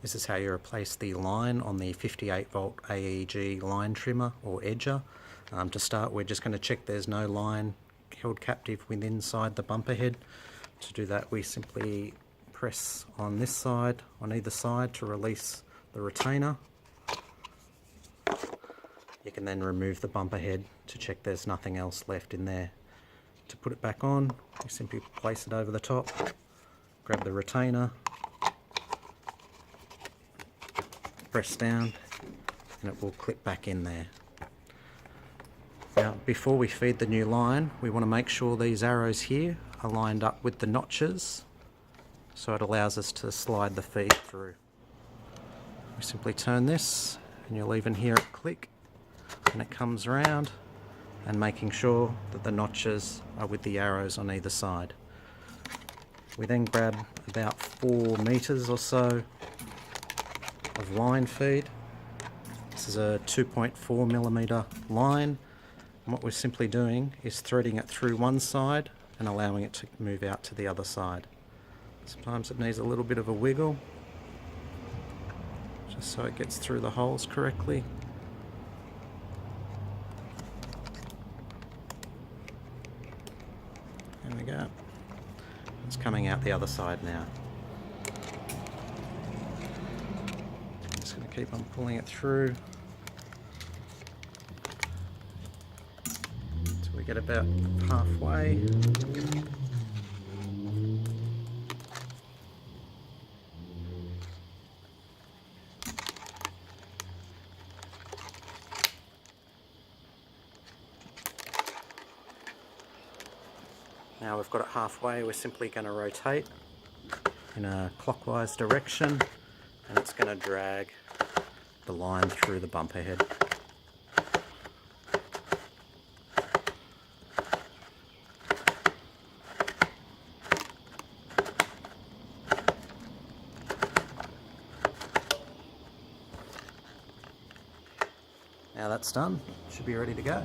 This is how you replace the line on the 58 volt AEG line trimmer or edger. To start, we're just going to check there's no line held captive within inside the bumper head. To do that, we simply press on this side, on either side, to release the retainer. You can then remove the bumper head to check there's nothing else left in there. To put it back on, you simply place it over the top, grab the retainer, press down, and it will clip back in there. Now, before we feed the new line, we want to make sure these arrows here are lined up with the notches, so it allows us to slide the feed through. We simply turn this, and you'll even hear it click, and it comes around, and making sure that the notches are with the arrows on either side. We then grab about 4 meters or so of line feed. This is a 2.4 millimeter line, and what we're simply doing is threading it through one side and allowing it to move out to the other side. Sometimes it needs a little bit of a wiggle, just so it gets through the holes correctly. There we go. It's coming out the other side now. I'm just going to keep on pulling it through until we get about halfway. Now we've got it halfway, we're simply going to rotate in a clockwise direction, and it's going to drag the line through the bumper head. Now that's done, should be ready to go.